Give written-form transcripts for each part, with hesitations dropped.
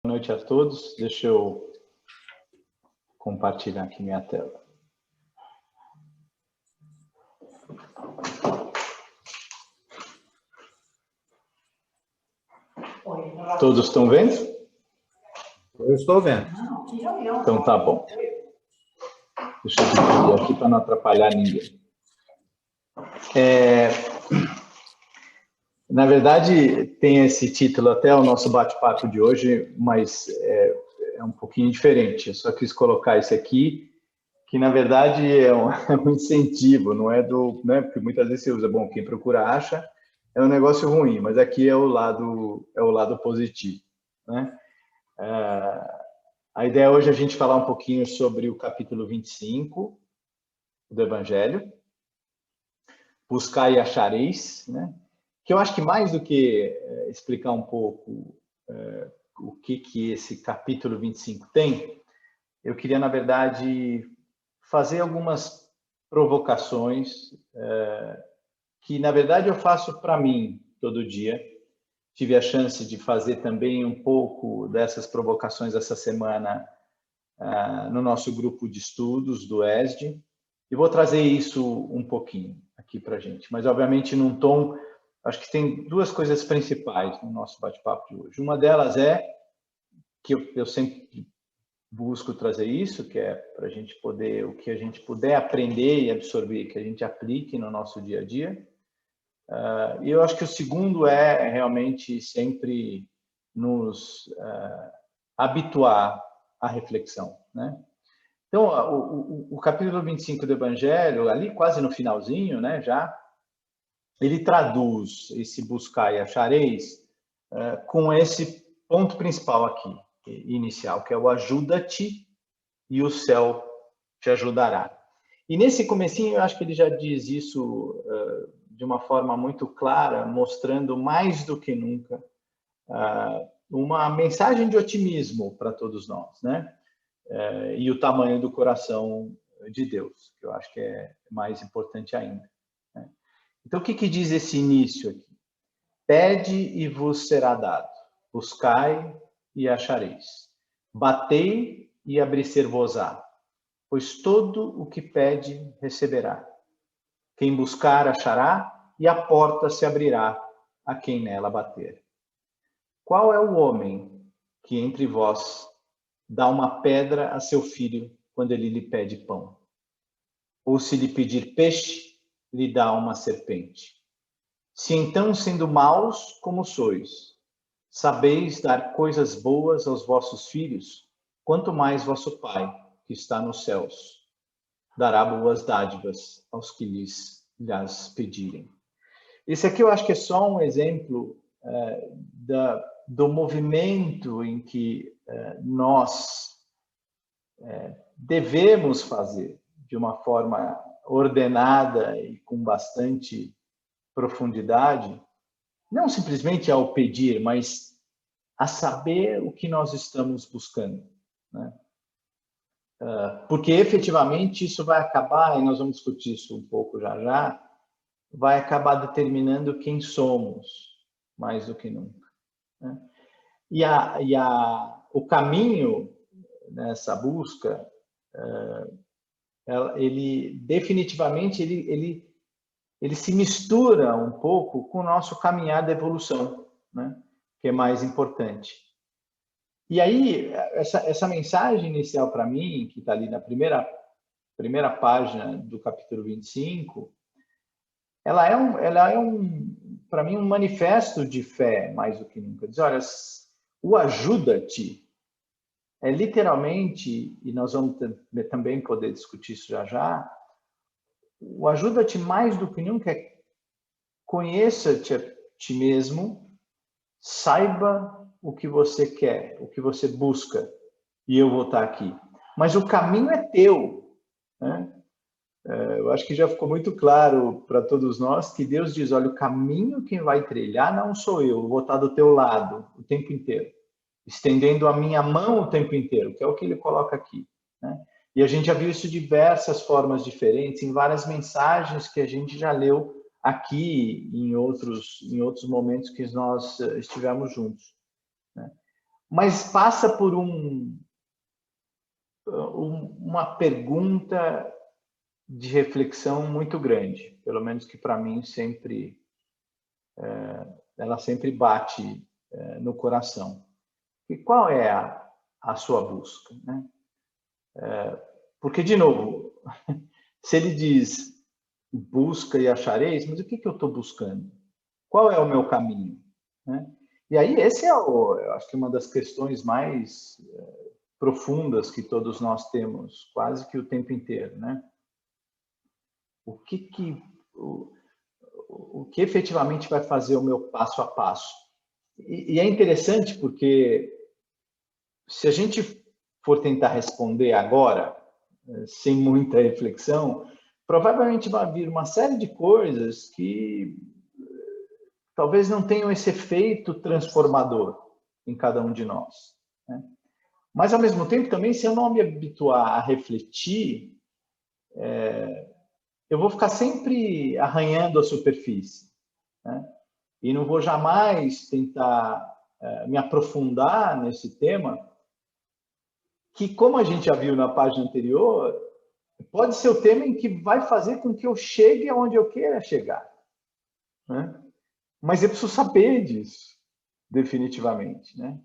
Boa noite a todos. Deixa eu compartilhar aqui minha tela. Todos estão vendo? Eu estou vendo. Então tá bom. Deixa eu dividir aqui para não atrapalhar ninguém. Na verdade, tem esse título até o nosso bate-papo de hoje, mas é um pouquinho diferente. Eu só quis colocar esse aqui, que na verdade é um incentivo, não é do, né? Porque muitas vezes você usa, bom, quem procura acha, é um negócio ruim, mas aqui é o lado positivo, né? A ideia hoje é a gente falar um pouquinho sobre o capítulo 25 do Evangelho, buscar e achareis, né? Que eu acho que mais do que explicar um pouco o que esse capítulo 25 tem, eu queria, na verdade, fazer algumas provocações que, na verdade, eu faço para mim todo dia. Tive a chance de fazer também um pouco dessas provocações essa semana no nosso grupo de estudos do ESD, e vou trazer isso um pouquinho aqui para a gente, mas, obviamente, num tom. Acho que tem duas coisas principais no nosso bate-papo de hoje. Uma delas é que eu sempre busco trazer isso, que é para a gente poder, o que a gente puder aprender e absorver, que a gente aplique no nosso dia a dia. E eu acho que o segundo é realmente sempre nos habituar à reflexão, né? Então, o capítulo 25 do Evangelho, ali quase no finalzinho, né, já, ele traduz esse buscar e achareis com esse ponto principal aqui, inicial, que é o ajuda-te e o céu te ajudará. E nesse comecinho, eu acho que ele já diz isso de uma forma muito clara, mostrando mais do que nunca uma mensagem de otimismo para todos nós, né? E o tamanho do coração de Deus, que eu acho que é mais importante ainda. Então, o que diz esse início aqui? Pede e vos será dado. Buscai e achareis. Batei e abrir-se-vos-á. Pois todo o que pede, receberá. Quem buscar, achará, e a porta se abrirá a quem nela bater. Qual é o homem que entre vós dá uma pedra a seu filho quando ele lhe pede pão? Ou se lhe pedir peixe, lhe dá uma serpente? Se então, sendo maus como sois, sabeis dar coisas boas aos vossos filhos, quanto mais vosso Pai, que está nos céus, dará boas dádivas aos que lhas pedirem. Esse aqui eu acho que é só um exemplo do movimento em que nós devemos fazer de uma forma ordenada e com bastante profundidade, não simplesmente ao pedir, mas a saber o que nós estamos buscando, né? Porque efetivamente isso vai acabar, e nós vamos discutir isso um pouco já, vai acabar determinando quem somos, mais do que nunca, né? O caminho nessa busca, ele definitivamente ele se mistura um pouco com o nosso caminhar da evolução, né? Que é mais importante. E aí, essa mensagem inicial para mim, que está ali na primeira página do capítulo 25, ela é para mim, um manifesto de fé, mais do que nunca. Diz, olha, o ajuda-te é literalmente, e nós vamos também poder discutir isso já, o ajuda-te mais do que nunca é conheça-te a ti mesmo, saiba o que você quer, o que você busca, e eu vou estar aqui. Mas o caminho é teu, né? Eu acho que já ficou muito claro para todos nós que Deus diz, olha, o caminho quem vai trilhar não sou eu vou estar do teu lado o tempo inteiro, estendendo a minha mão o tempo inteiro, que é o que ele coloca aqui, né? E a gente já viu isso de diversas formas diferentes, em várias mensagens que a gente já leu aqui em outros momentos que nós estivemos juntos, né? mas passa por uma pergunta de reflexão muito grande, pelo menos que para mim sempre, ela sempre bate no coração. E qual é a sua busca, né? Porque, de novo, se ele diz busca e achareis, mas o que eu estou buscando? Qual é o meu caminho, né? E aí, esse eu acho que uma das questões mais profundas que todos nós temos, quase que o tempo inteiro, né? O que efetivamente vai fazer o meu passo a passo? E é interessante porque se a gente for tentar responder agora, sem muita reflexão, provavelmente vai vir uma série de coisas que talvez não tenham esse efeito transformador em cada um de nós, né? Mas, ao mesmo tempo, também, se eu não me habituar a refletir, eu vou ficar sempre arranhando a superfície, né? E não vou jamais tentar me aprofundar nesse tema, que, como a gente já viu na página anterior, pode ser o tema em que vai fazer com que eu chegue aonde eu queira chegar, né? Mas eu preciso saber disso, definitivamente, né?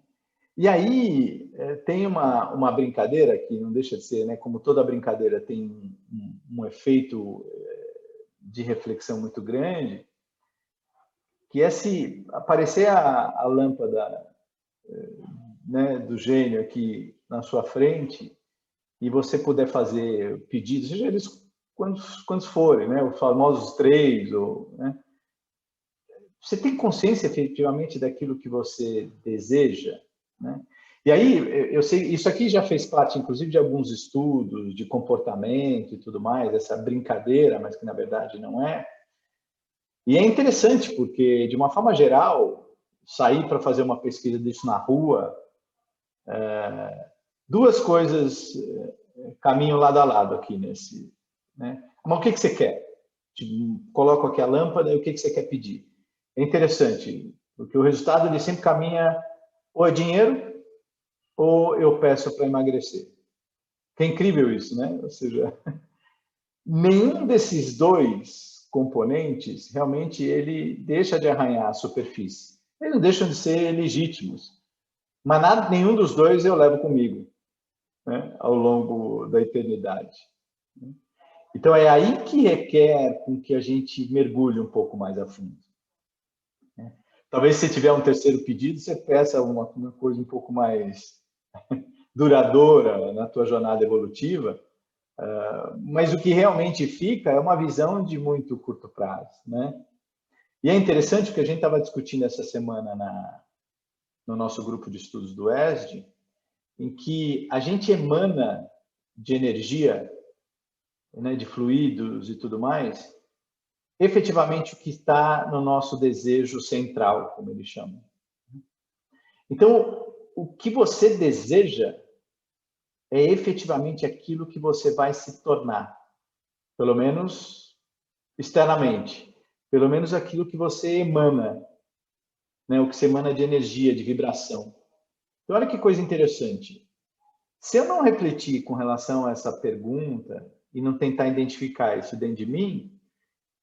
E aí tem uma brincadeira que não deixa de ser, né? Como toda brincadeira tem um efeito de reflexão muito grande, que é se aparecer a lâmpada, né, do gênio aqui na sua frente e você puder fazer pedidos, seja eles quantos forem, né? Os famosos três, né? Você tem consciência efetivamente daquilo que você deseja, né? E aí, eu sei, isso aqui já fez parte, inclusive, de alguns estudos de comportamento e tudo mais, essa brincadeira, mas que na verdade não é. E é interessante, porque, de uma forma geral, sair para fazer uma pesquisa disso na rua, duas coisas caminham lado a lado aqui nesse, né? Mas o que você quer? Coloco aqui a lâmpada e o que você quer pedir? É interessante, porque o resultado ele sempre caminha ou é dinheiro ou eu peço para emagrecer. Que é incrível isso, né? Ou seja, nenhum desses dois componentes realmente ele deixa de arranhar a superfície. Eles não deixam de ser legítimos, mas nenhum dos dois eu levo comigo, né, ao longo da eternidade. Então é aí que requer com que a gente mergulhe um pouco mais a fundo. Talvez se tiver um terceiro pedido, você peça uma coisa um pouco mais duradoura na tua jornada evolutiva, mas o que realmente fica é uma visão de muito curto prazo, né? E é interessante porque a gente estava discutindo essa semana no nosso grupo de estudos do ESD, em que a gente emana de energia, né, de fluidos e tudo mais, efetivamente o que está no nosso desejo central, como eles chamam. Então, o que você deseja é efetivamente aquilo que você vai se tornar, pelo menos externamente, pelo menos aquilo que você emana, né, o que você emana de energia, de vibração. Então, olha que coisa interessante. Se eu não refletir com relação a essa pergunta e não tentar identificar isso dentro de mim,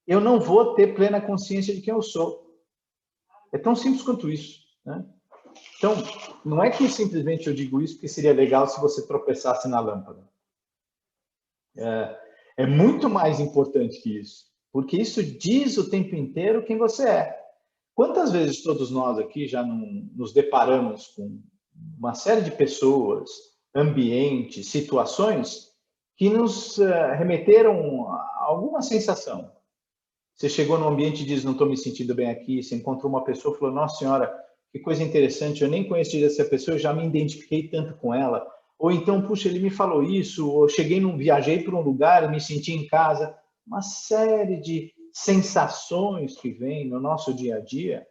eu não vou ter plena consciência de quem eu sou. É tão simples quanto isso, né? Então, não é que simplesmente eu digo isso porque seria legal se você tropeçasse na lâmpada. É muito mais importante que isso, porque isso diz o tempo inteiro quem você é. Quantas vezes todos nós aqui já nos deparamos com uma série de pessoas, ambientes, situações que nos remeteram a alguma sensação? Você chegou num ambiente e diz, não estou me sentindo bem aqui. Você encontrou uma pessoa e falou, nossa senhora, que coisa interessante, eu nem conhecia essa pessoa, eu já me identifiquei tanto com ela. Ou então, puxa, ele me falou isso, ou viajei para um lugar e me senti em casa. Uma série de sensações que vêm no nosso dia a dia,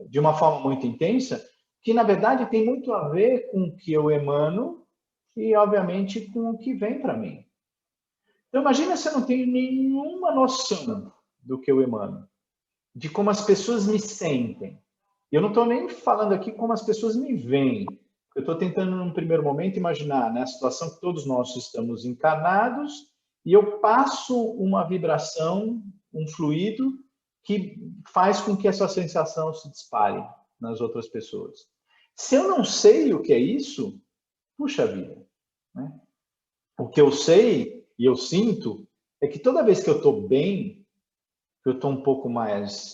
de uma forma muito intensa, que na verdade tem muito a ver com o que eu emano e, obviamente, com o que vem para mim. Então, imagina se eu não tenho nenhuma noção do que eu emano, de como as pessoas me sentem. Eu não estou nem falando aqui como as pessoas me veem. Eu estou tentando, num primeiro momento, imaginar, né, a situação que todos nós estamos encarnados e eu passo uma vibração, um fluido, que faz com que essa sensação se dispare nas outras pessoas. Se eu não sei o que é isso, puxa vida, né? O que eu sei e eu sinto é que toda vez que eu estou bem, que eu estou um pouco mais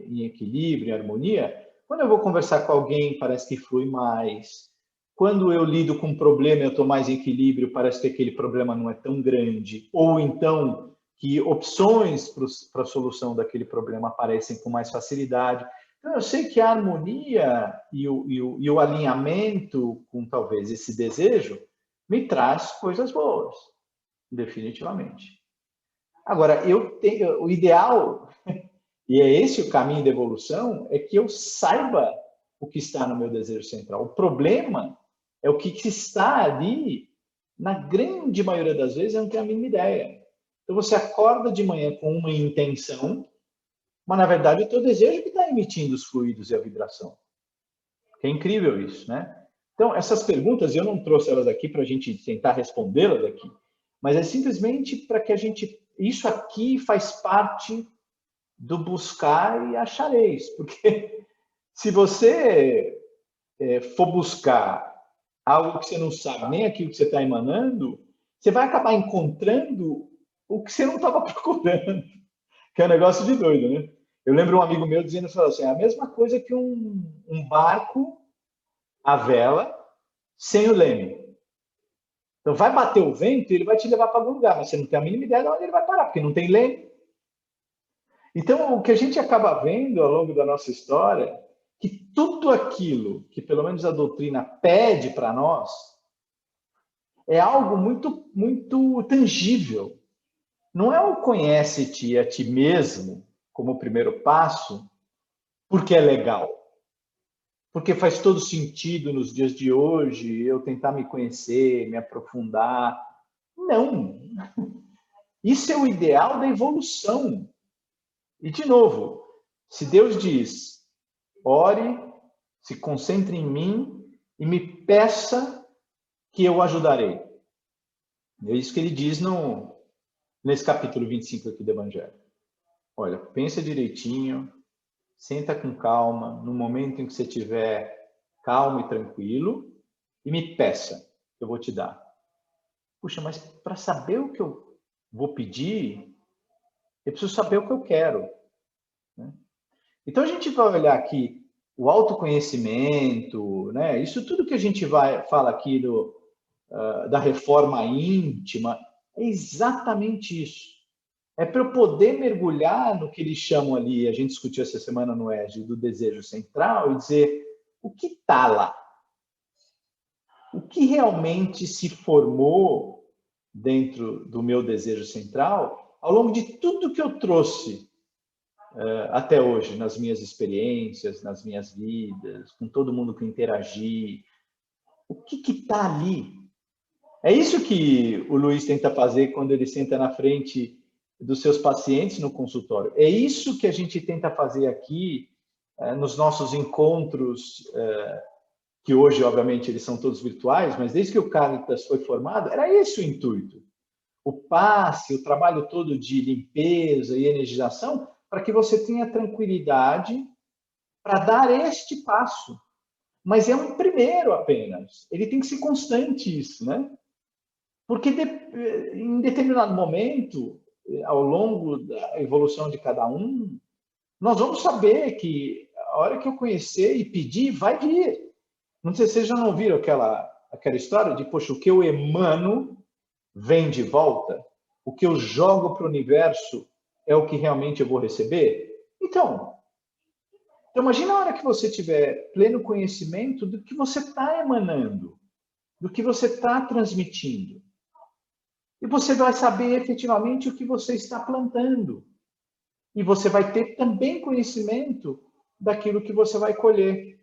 em equilíbrio, em harmonia, quando eu vou conversar com alguém, parece que flui mais. Quando eu lido com um problema, eu estou mais em equilíbrio, parece que aquele problema não é tão grande. Ou então, que opções para a solução daquele problema aparecem com mais facilidade. Então, eu sei que a harmonia e o alinhamento com, talvez, esse desejo me traz coisas boas, definitivamente. Agora, o ideal, e é esse o caminho da evolução, é que eu saiba o que está no meu desejo central. O problema é o que está ali, na grande maioria das vezes, eu não tenho a mínima ideia. Então, você acorda de manhã com uma intenção, mas, na verdade, o teu desejo que está emitindo os fluidos e a vibração. É incrível isso, né? Então, essas perguntas, eu não trouxe elas aqui para a gente tentar respondê-las aqui, mas é simplesmente para que a gente... Isso aqui faz parte do buscar e achareis, porque se você for buscar algo que você não sabe, nem aquilo que você está emanando, você vai acabar encontrando o que você não estava procurando, que é um negócio de doido, né? Eu lembro um amigo meu dizendo assim, a mesma coisa que um barco à vela sem o leme. Então, vai bater o vento e ele vai te levar para algum lugar, mas você não tem a mínima ideia de onde ele vai parar, porque não tem leme. Então, o que a gente acaba vendo ao longo da nossa história, que tudo aquilo que, pelo menos, a doutrina pede para nós, é algo muito, muito tangível. Não é o conhece-te a ti mesmo como primeiro passo, porque é legal. Porque faz todo sentido nos dias de hoje eu tentar me conhecer, me aprofundar. Não. Isso é o ideal da evolução. E, de novo, se Deus diz, ore, se concentre em mim e me peça que eu ajudarei. É isso que ele diz nesse capítulo 25 aqui do Evangelho. Olha, pensa direitinho, senta com calma, no momento em que você estiver calmo e tranquilo, e me peça, que eu vou te dar. Puxa, mas para saber o que eu vou pedir, eu preciso saber o que eu quero. Né? Então, a gente vai olhar aqui o autoconhecimento, né? Isso tudo que a gente fala aqui da reforma íntima, é exatamente isso. É para eu poder mergulhar no que eles chamam ali, a gente discutiu essa semana no ESG, do desejo central, e dizer o que está lá. O que realmente se formou dentro do meu desejo central ao longo de tudo que eu trouxe até hoje, nas minhas experiências, nas minhas vidas, com todo mundo que eu interagi. O que está ali? É isso que o Luiz tenta fazer quando ele senta na frente dos seus pacientes no consultório. É isso que a gente tenta fazer aqui nos nossos encontros, que hoje, obviamente, eles são todos virtuais, mas desde que o Caritas foi formado, era esse o intuito. O passe, o trabalho todo de limpeza e energização, para que você tenha tranquilidade para dar este passo. Mas é um primeiro apenas. Ele tem que ser constante isso, né? Porque em determinado momento, ao longo da evolução de cada um, nós vamos saber que a hora que eu conhecer e pedir, vai vir. Não sei se vocês já não viram aquela história de, poxa, o que eu emano vem de volta? O que eu jogo para o universo é o que realmente eu vou receber? Então, imagina a hora que você tiver pleno conhecimento do que você está emanando, do que você está transmitindo. E você vai saber efetivamente o que você está plantando. E você vai ter também conhecimento daquilo que você vai colher.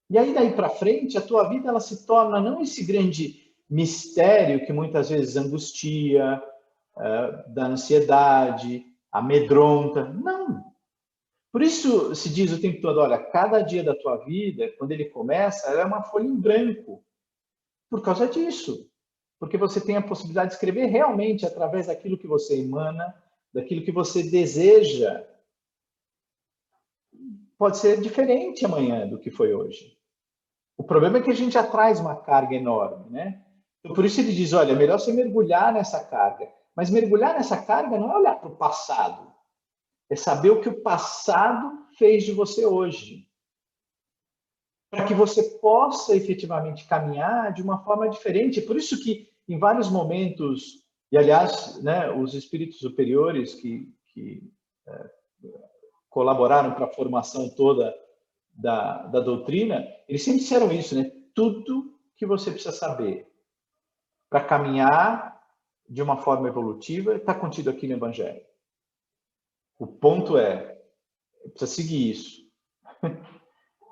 E aí, daí para frente, a tua vida ela se torna não esse grande mistério que muitas vezes angustia, dá ansiedade, amedronta. Não. Por isso se diz o tempo todo, olha, cada dia da tua vida, quando ele começa, ela é uma folha em branco. Por causa disso. Porque você tem a possibilidade de escrever realmente através daquilo que você emana, daquilo que você deseja. Pode ser diferente amanhã do que foi hoje. O problema é que a gente já traz uma carga enorme, né? Então, por isso ele diz, olha, é melhor você mergulhar nessa carga. Mas mergulhar nessa carga não é olhar para o passado. É saber o que o passado fez de você hoje. Para que você possa efetivamente caminhar de uma forma diferente. Por isso que, em vários momentos, e aliás, né, os espíritos superiores que colaboraram para a formação toda da doutrina, eles sempre disseram isso, né? Tudo que você precisa saber para caminhar de uma forma evolutiva está contido aqui no Evangelho. O ponto é, precisa seguir isso.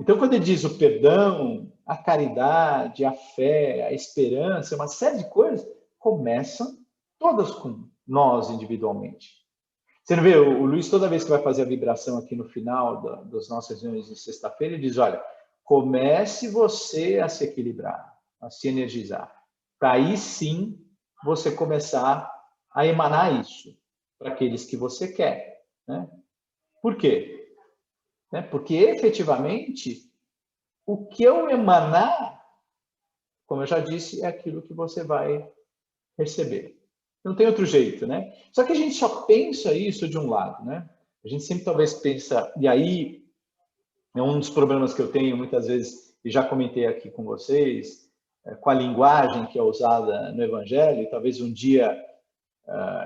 Então, quando ele diz o perdão, a caridade, a fé, a esperança, uma série de coisas, começam todas com nós individualmente. Você não vê, o Luiz, toda vez que vai fazer a vibração aqui no final das nossas reuniões de sexta-feira, ele diz, olha, comece você a se equilibrar, a se energizar. Para aí sim você começar a emanar isso para aqueles que você quer. Né? Por quê? Porque efetivamente o que eu emanar, como eu já disse, é aquilo que você vai receber. Não tem outro jeito, né? Só que a gente só pensa isso de um lado, né? A gente sempre talvez pensa, e aí é um dos problemas que eu tenho muitas vezes, e já comentei aqui com vocês, com a linguagem que é usada no Evangelho, e talvez um dia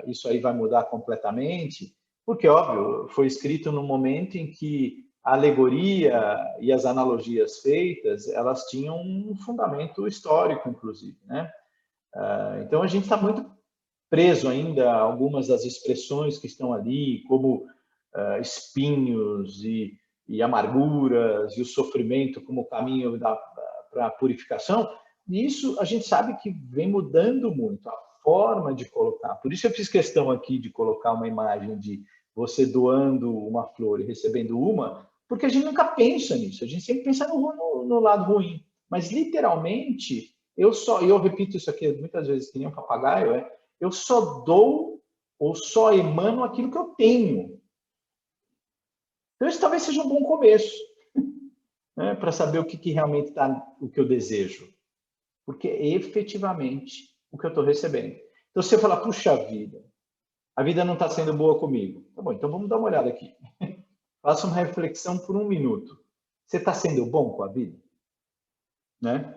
isso aí vai mudar completamente, porque, óbvio, foi escrito num momento em que a alegoria e as analogias feitas, elas tinham um fundamento histórico, inclusive, né? Então, a gente está muito preso ainda a algumas das expressões que estão ali, como espinhos e amarguras, e o sofrimento como caminho para a purificação, e isso a gente sabe que vem mudando muito a forma de colocar. Por isso eu fiz questão aqui de colocar uma imagem de você doando uma flor e recebendo uma, porque a gente nunca pensa nisso, a gente sempre pensa no lado ruim. Mas, literalmente, eu repito isso aqui muitas vezes que nem um papagaio, eu só dou ou só emano aquilo que eu tenho. Então, isso talvez seja um bom começo, né, para saber o que realmente está, o que eu desejo. Porque é efetivamente o que eu estou recebendo. Então, se você falar, puxa vida, a vida não está sendo boa comigo. Tá bom, então vamos dar uma olhada aqui. Faça uma reflexão por um minuto. Você está sendo bom com a vida? Né?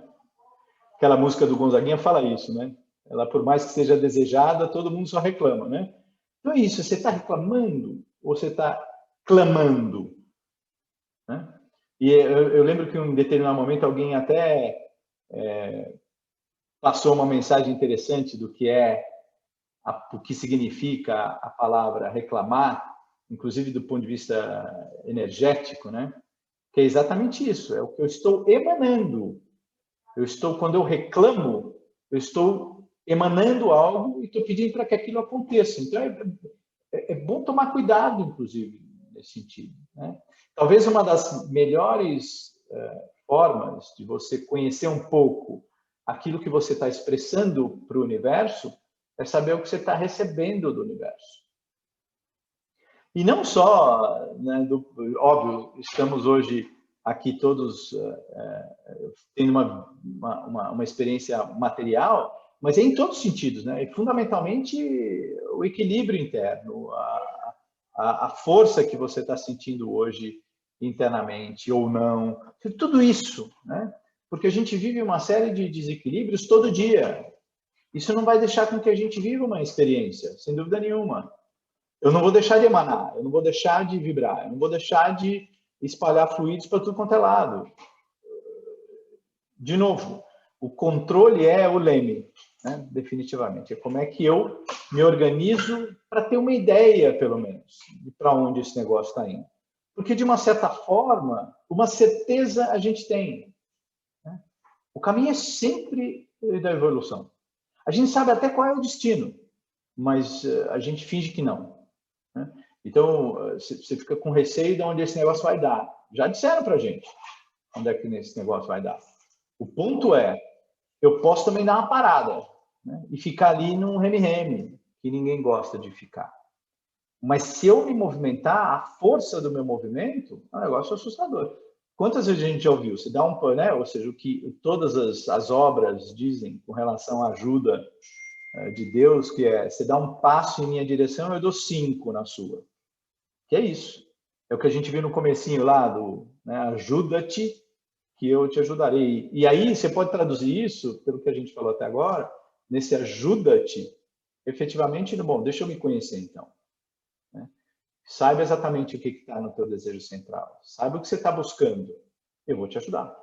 Aquela música do Gonzaguinha fala isso, né? Ela, por mais que seja desejada, todo mundo só reclama, né? Então é isso, você está reclamando ou você está clamando? Né? E eu lembro que em um determinado momento alguém até passou uma mensagem interessante do que o que significa a palavra reclamar, inclusive do ponto de vista energético, né? Que é exatamente isso, é o que eu estou emanando. Quando eu reclamo, eu estou emanando algo e estou pedindo para que aquilo aconteça. Então, é bom tomar cuidado, inclusive, nesse sentido. Né? Talvez uma das melhores formas de você conhecer um pouco aquilo que você está expressando para o universo é saber o que você está recebendo do universo. E não só, né, óbvio, estamos hoje aqui todos tendo uma experiência material, mas é em todos os sentidos, né? E fundamentalmente o equilíbrio interno, a força que você está sentindo hoje internamente ou não, tudo isso, né? Porque a gente vive uma série de desequilíbrios todo dia. Isso não vai deixar com que a gente viva uma experiência, sem dúvida nenhuma. Eu não vou deixar de emanar, eu não vou deixar de vibrar, eu não vou deixar de espalhar fluidos para tudo quanto é lado. De novo, o controle é o leme, né? Definitivamente. É como é que eu me organizo para ter uma ideia, pelo menos, de para onde esse negócio está indo. Porque, de uma certa forma, uma certeza a gente tem. Né? O caminho é sempre da evolução. A gente sabe até qual é o destino, mas a gente finge que não. Né? Então, você fica com receio de onde esse negócio vai dar. Já disseram para a gente onde é que esse negócio vai dar. O ponto é, eu posso também dar uma parada, né? E ficar ali num reme-reme, que ninguém gosta de ficar. Mas se eu me movimentar, a força do meu movimento é um negócio assustador. Quantas vezes a gente já ouviu? Você dá um, né? Ou seja, o que todas as obras dizem com relação à ajuda de Deus, que é, você dá um passo em minha direção, eu dou 5 na sua. Que é isso. É o que a gente viu no comecinho lá do, né, ajuda-te que eu te ajudarei. E aí você pode traduzir isso, pelo que a gente falou até agora, nesse ajuda-te, efetivamente, bom, deixa eu me conhecer então. Né? Saiba exatamente o que está no teu desejo central. Saiba o que você está buscando. Eu vou te ajudar.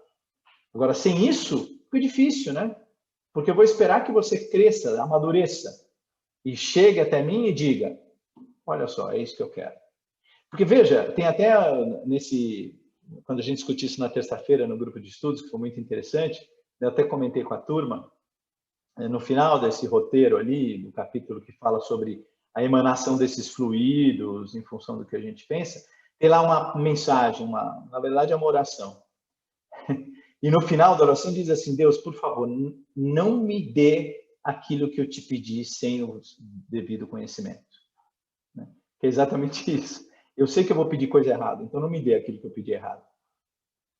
Agora, sem isso, fica difícil, né? Porque eu vou esperar que você cresça, amadureça e chegue até mim e diga, olha só, é isso que eu quero. Porque, veja, tem até quando a gente discutiu isso na terça-feira no grupo de estudos, que foi muito interessante, eu até comentei com a turma, no final desse roteiro ali, do capítulo que fala sobre a emanação desses fluidos em função do que a gente pensa, tem lá uma mensagem, na verdade é uma oração. E no final da oração diz assim, Deus, por favor, não me dê aquilo que eu te pedi sem o devido conhecimento. Que é exatamente isso. Eu sei que eu vou pedir coisa errada, então não me dê aquilo que eu pedi errado.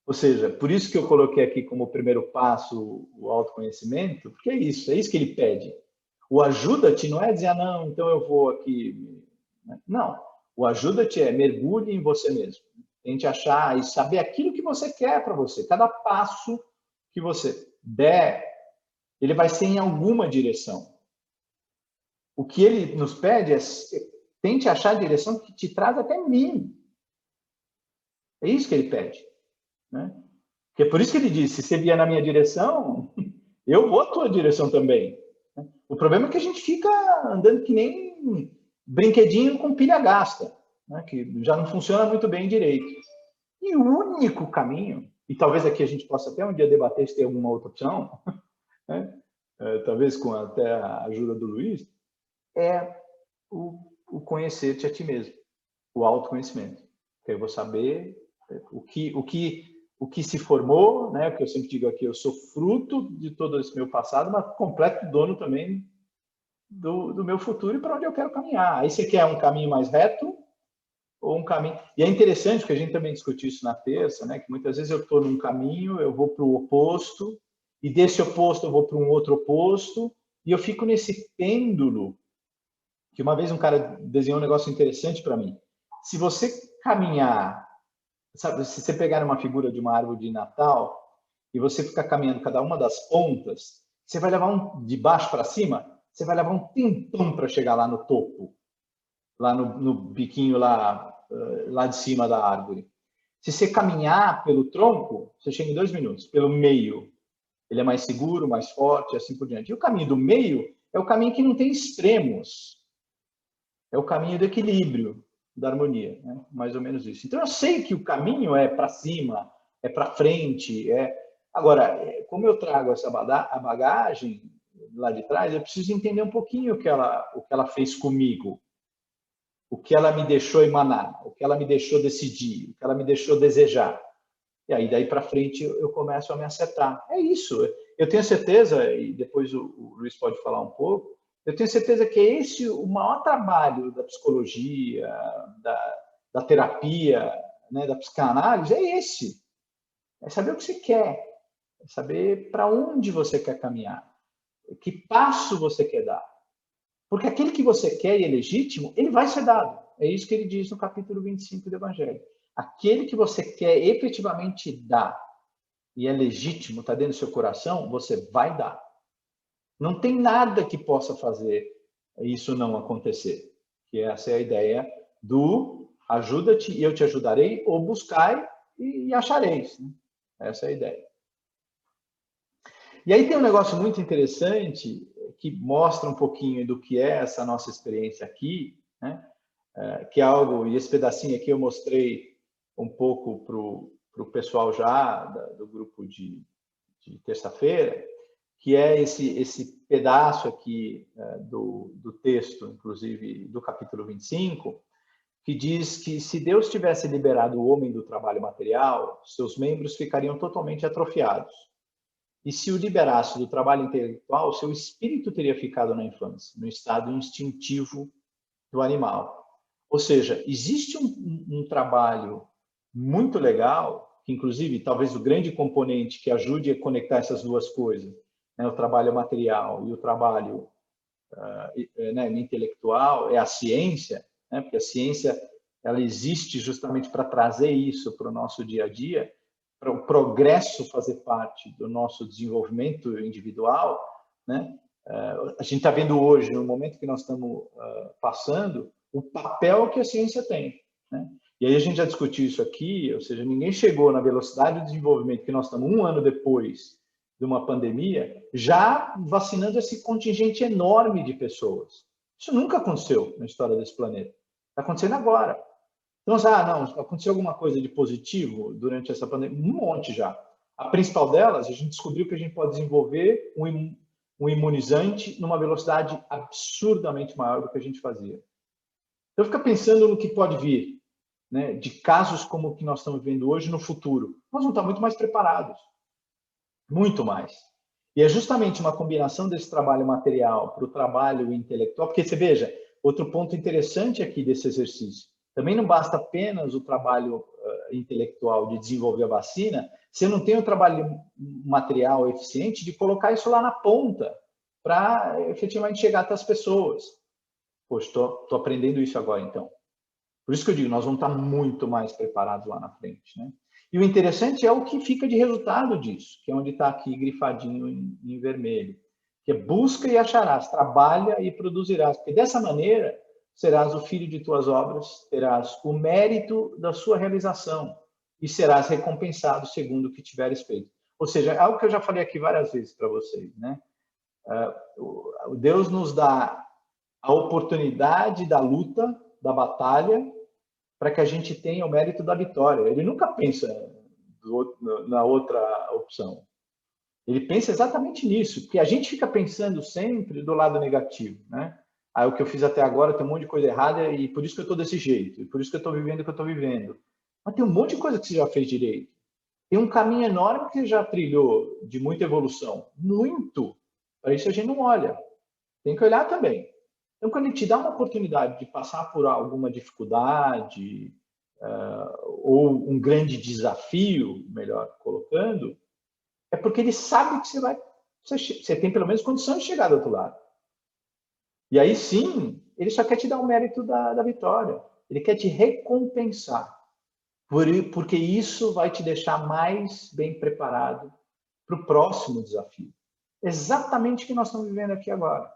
Ou seja, por isso que eu coloquei aqui como primeiro passo o autoconhecimento, porque é isso que ele pede. O ajuda-te não é dizer, não, então eu vou aqui. Não. O ajuda-te é mergulhe em você mesmo. Tente achar e saber aquilo que você quer para você. Cada passo que você der, ele vai ser em alguma direção. O que ele nos pede é tente achar a direção que te traz até mim. É isso que ele pede. Né? Que é por isso que ele diz, se você vier na minha direção, eu vou à tua direção também. O problema é que a gente fica andando que nem brinquedinho com pilha gasta, né? Que já não funciona muito bem direito. E o único caminho, e talvez aqui a gente possa até um dia debater se tem alguma outra opção, né? Talvez com até a ajuda do Luiz, é o conhecer-te a ti mesmo, o autoconhecimento. Que eu vou saber o que se formou, né? Que eu sempre digo aqui, eu sou fruto de todo esse meu passado, mas completo dono também do meu futuro e para onde eu quero caminhar. Aí você quer um caminho mais reto ou um caminho... E é interessante que a gente também discutiu isso na terça, né? Que muitas vezes eu estou num caminho, eu vou para o oposto, e desse oposto eu vou para um outro oposto, e eu fico nesse pêndulo, que uma vez um cara desenhou um negócio interessante para mim. Se você caminhar, sabe, se você pegar uma figura de uma árvore de Natal e você ficar caminhando cada uma das pontas, você vai levar de baixo para cima, você vai levar um tempão para chegar lá no topo, lá no biquinho lá de cima da árvore. Se você caminhar pelo tronco, você chega em 2 minutos. Pelo meio, ele é mais seguro, mais forte, assim por diante. E o caminho do meio é o caminho que não tem extremos. É o caminho do equilíbrio, da harmonia, né? Mais ou menos isso. Então eu sei que o caminho é para cima, é para frente, Agora, como eu trago a bagagem lá de trás, eu preciso entender um pouquinho o que ela fez comigo, o que ela me deixou emanar, o que ela me deixou decidir, o que ela me deixou desejar. E aí, daí para frente, eu começo a me acertar. É isso. Eu tenho certeza, e depois o Luiz pode falar um pouco, eu tenho certeza que é esse o maior trabalho da psicologia, da terapia, né, da psicanálise, é esse. É saber o que você quer, é saber para onde você quer caminhar, que passo você quer dar. Porque aquele que você quer e é legítimo, ele vai ser dado. É isso que ele diz no capítulo 25 do Evangelho. Aquele que você quer efetivamente dar e é legítimo, está dentro do seu coração, você vai dar. Não tem nada que possa fazer isso não acontecer. Que essa é a ideia do ajuda-te e eu te ajudarei, ou buscai e achareis. Né? Essa é a ideia. E aí tem um negócio muito interessante que mostra um pouquinho do que é essa nossa experiência aqui, né? Que é algo, e esse pedacinho aqui eu mostrei um pouco para o pessoal já do grupo de terça-feira, que é esse pedaço aqui do texto, inclusive do capítulo 25, que diz que se Deus tivesse liberado o homem do trabalho material, seus membros ficariam totalmente atrofiados. E se o liberasse do trabalho intelectual, seu espírito teria ficado na infância, no estado instintivo do animal. Ou seja, existe um trabalho muito legal, que inclusive talvez o grande componente que ajude a conectar essas duas coisas, né, o trabalho material e o trabalho intelectual, é a ciência, né, porque a ciência ela existe justamente para trazer isso para o nosso dia a dia, para o progresso fazer parte do nosso desenvolvimento individual, né? A gente está vendo hoje, no momento que nós estamos passando, o papel que a ciência tem, né? E aí a gente já discutiu isso aqui, ou seja, ninguém chegou na velocidade de desenvolvimento que nós estamos 1 ano depois de uma pandemia, já vacinando esse contingente enorme de pessoas. Isso nunca aconteceu na história desse planeta. Está acontecendo agora. Então, não, aconteceu alguma coisa de positivo durante essa pandemia? Um monte já. A principal delas, a gente descobriu que a gente pode desenvolver um imunizante numa velocidade absurdamente maior do que a gente fazia. Então, fica pensando no que pode vir, né, de casos como o que nós estamos vendo hoje no futuro. Nós vamos estar muito mais preparados. Muito mais. E é justamente uma combinação desse trabalho material para o trabalho intelectual, porque você veja, outro ponto interessante aqui desse exercício, também não basta apenas o trabalho intelectual de desenvolver a vacina, você não tem o trabalho material eficiente de colocar isso lá na ponta para efetivamente chegar até as pessoas. Poxa, estou aprendendo isso agora, então. Por isso que eu digo, nós vamos estar muito mais preparados lá na frente, né? E o interessante é o que fica de resultado disso, que é onde está aqui grifadinho em vermelho, que é busca e acharás, trabalha e produzirás, porque dessa maneira serás o filho de tuas obras, terás o mérito da sua realização e serás recompensado segundo o que tiveres feito. Ou seja, é algo que eu já falei aqui várias vezes para vocês, né? Deus nos dá a oportunidade da luta, da batalha, para que a gente tenha o mérito da vitória. Ele nunca pensa na outra opção. Ele pensa exatamente nisso, porque a gente fica pensando sempre do lado negativo, né? O que eu fiz até agora tem um monte de coisa errada e por isso que eu estou desse jeito, e por isso que eu estou vivendo o que eu estou vivendo. Mas tem um monte de coisa que você já fez direito. Tem um caminho enorme que você já trilhou de muita evolução. Muito. Para isso a gente não olha. Tem que olhar também. Então, quando ele te dá uma oportunidade de passar por alguma dificuldade ou um grande desafio, melhor colocando, é porque ele sabe que você tem pelo menos condição de chegar do outro lado. E aí sim, ele só quer te dar o mérito da vitória. Ele quer te recompensar, porque isso vai te deixar mais bem preparado para o próximo desafio. Exatamente o que nós estamos vivendo aqui agora.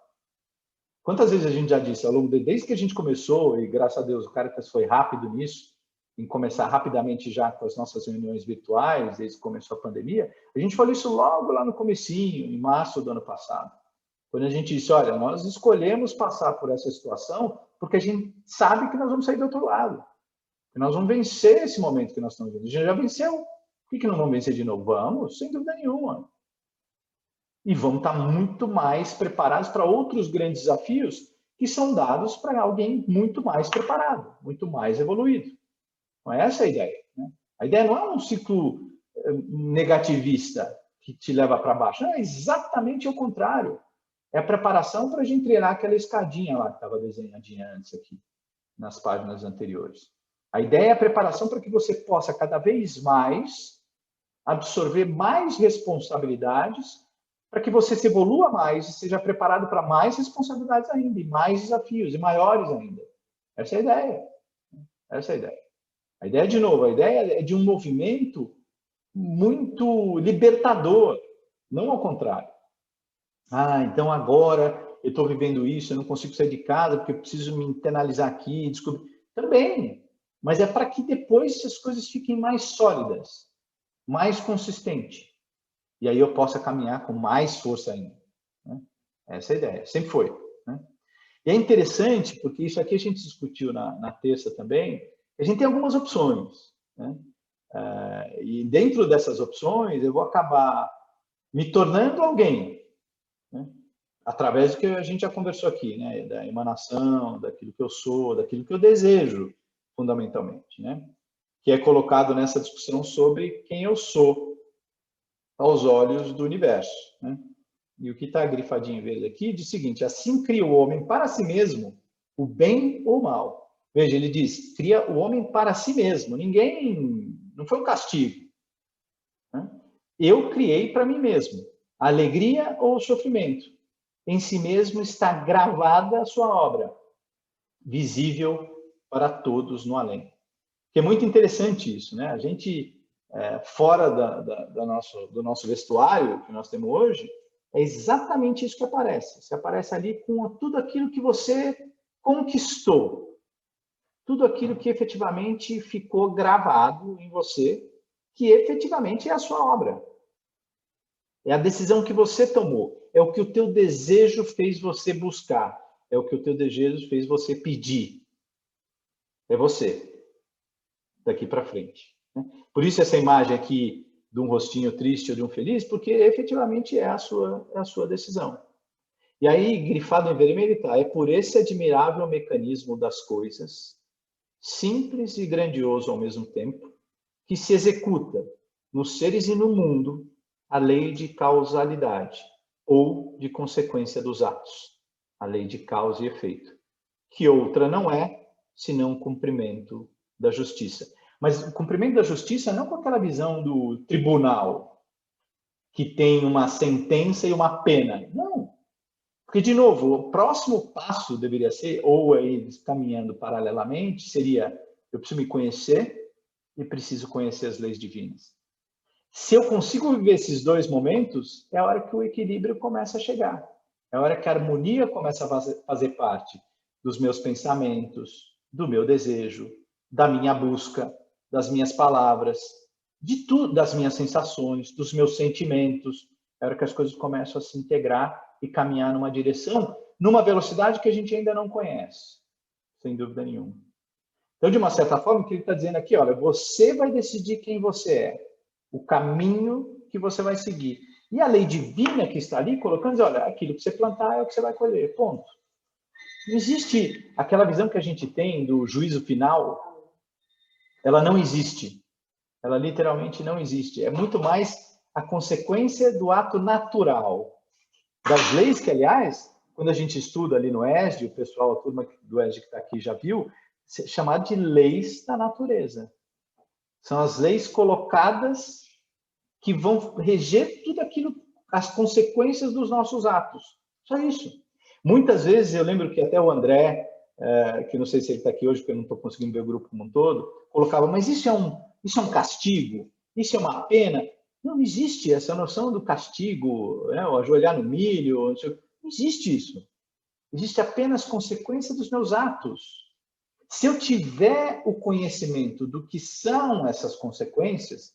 Quantas vezes a gente já disse, ao longo desde que a gente começou, e graças a Deus o Caritas foi rápido nisso, em começar rapidamente já com as nossas reuniões virtuais, desde que começou a pandemia, a gente falou isso logo lá no comecinho, em março do ano passado. Quando a gente disse, olha, nós escolhemos passar por essa situação porque a gente sabe que nós vamos sair do outro lado. Que nós vamos vencer esse momento que nós estamos vivendo. A gente já venceu. Por que não vamos vencer de novo? Vamos, sem dúvida nenhuma. E vamos estar muito mais preparados para outros grandes desafios que são dados para alguém muito mais preparado, muito mais evoluído. Não é essa a ideia, né? A ideia não é um ciclo negativista que te leva para baixo. Não, é exatamente o contrário. É a preparação para a gente treinar aquela escadinha lá que estava desenhadinha antes aqui, nas páginas anteriores. A ideia é a preparação para que você possa cada vez mais absorver mais responsabilidades, para que você se evolua mais e seja preparado para mais responsabilidades ainda, e mais desafios, e maiores ainda. Essa é a ideia. Essa é a ideia. A ideia, de novo, a ideia é de um movimento muito libertador, não ao contrário. Então agora eu estou vivendo isso, eu não consigo sair de casa porque eu preciso me internalizar aqui, descobrir. Também, mas é para que depois as coisas fiquem mais sólidas, mais consistentes. E aí eu possa caminhar com mais força ainda. Né? Essa é a ideia, sempre foi. Né? E é interessante, porque isso aqui a gente discutiu na terça também, a gente tem algumas opções. Né? E dentro dessas opções, eu vou acabar me tornando alguém, né? Através do que a gente já conversou aqui, né? Da emanação, daquilo que eu sou, daquilo que eu desejo fundamentalmente, né? Que é colocado nessa discussão sobre quem eu sou aos olhos do universo, né? E o que está grifadinho em verde aqui diz o seguinte: assim cria o homem para si mesmo o bem ou o mal. Veja, ele diz, cria o homem para si mesmo. Ninguém, não foi um castigo, né? Eu criei para mim mesmo. A alegria ou o sofrimento. Em si mesmo está gravada a sua obra, visível para todos no além. Que é muito interessante isso, né? A gente, fora do nosso vestuário que nós temos hoje, é exatamente isso que aparece. Você aparece ali com tudo aquilo que você conquistou, tudo aquilo que efetivamente ficou gravado em você, que efetivamente é a sua obra. É a decisão que você tomou, é o que o teu desejo fez você buscar, é o que o teu desejo fez você pedir. É você, daqui para frente, né? Por isso essa imagem aqui de um rostinho triste ou de um feliz, porque efetivamente é a sua decisão. E aí, grifado em vermelho está, é por esse admirável mecanismo das coisas, simples e grandioso ao mesmo tempo, que se executa nos seres e no mundo a lei de causalidade ou de consequência dos atos, a lei de causa e efeito, que outra não é senão o cumprimento da justiça. Mas o cumprimento da justiça não com aquela visão do tribunal, que tem uma sentença e uma pena. Não. Porque, de novo, o próximo passo deveria ser, ou aí caminhando paralelamente, seria: eu preciso me conhecer e preciso conhecer as leis divinas. Se eu consigo viver esses dois momentos, é a hora que o equilíbrio começa a chegar. É a hora que a harmonia começa a fazer parte dos meus pensamentos, do meu desejo, da minha busca, das minhas palavras, de tudo, das minhas sensações, dos meus sentimentos. É a hora que as coisas começam a se integrar e caminhar numa direção, numa velocidade que a gente ainda não conhece, sem dúvida nenhuma. Então, de uma certa forma, o que ele está dizendo aqui, olha, você vai decidir quem você é, o caminho que você vai seguir. E a lei divina que está ali, colocando, olha, aquilo que você plantar é o que você vai colher, ponto. Não existe aquela visão que a gente tem do juízo final, ela não existe. Ela literalmente não existe. É muito mais a consequência do ato natural. Das leis que, aliás, quando a gente estuda ali no ESD, o pessoal, a turma do ESD que está aqui já viu, chamado de leis da natureza. São as leis colocadas que vão reger tudo aquilo, as consequências dos nossos atos. Só isso. Muitas vezes, eu lembro que até o André, que não sei se ele está aqui hoje, porque eu não estou conseguindo ver o grupo como um todo, colocava, mas isso é um castigo? Isso é uma pena? Não existe essa noção do castigo, né? O ajoelhar no milho, não existe isso. Existe apenas consequência dos meus atos. Se eu tiver o conhecimento do que são essas consequências,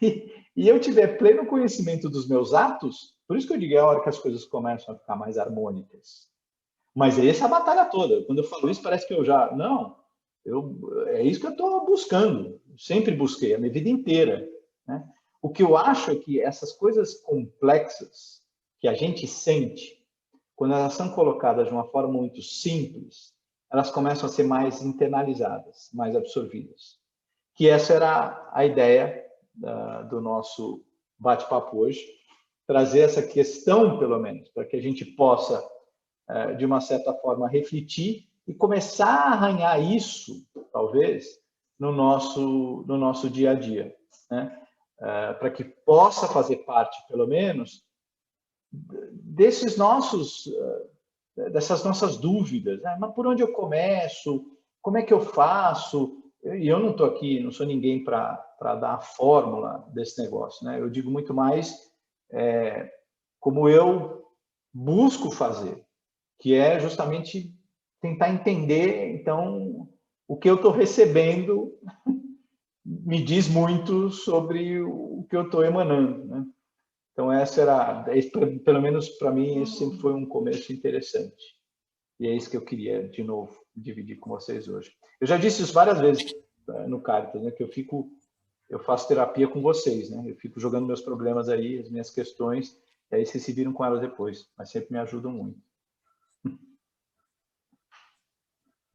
e eu tiver pleno conhecimento dos meus atos, por isso que eu digo, é a hora que as coisas começam a ficar mais harmônicas. Mas essa é a batalha toda. Quando eu falo isso, parece que eu já... Não, é isso que eu estou buscando. Sempre busquei, a minha vida inteira, né? O que eu acho é que essas coisas complexas que a gente sente, quando elas são colocadas de uma forma muito simples, elas começam a ser mais internalizadas, mais absorvidas. Que essa era a ideia do nosso bate-papo hoje, trazer essa questão, pelo menos, para que a gente possa, de uma certa forma, refletir e começar a arranhar isso, talvez, no nosso dia a dia, né? Para que possa fazer parte, pelo menos, dessas nossas dúvidas, né? Mas por onde eu começo? Como é que eu faço? E eu não estou aqui, não sou ninguém para dar a fórmula desse negócio, né? Eu digo muito mais como eu busco fazer, que é justamente tentar entender, então, o que eu estou recebendo me diz muito sobre o que eu estou emanando, né? Então, pelo menos para mim, esse sempre foi um começo interessante. E é isso que eu queria, de novo, dividir com vocês hoje. Eu já disse isso várias vezes no Caritas, né, que eu faço terapia com vocês, né? Eu fico jogando meus problemas aí, as minhas questões, e aí vocês se viram com elas depois, mas sempre me ajudam muito.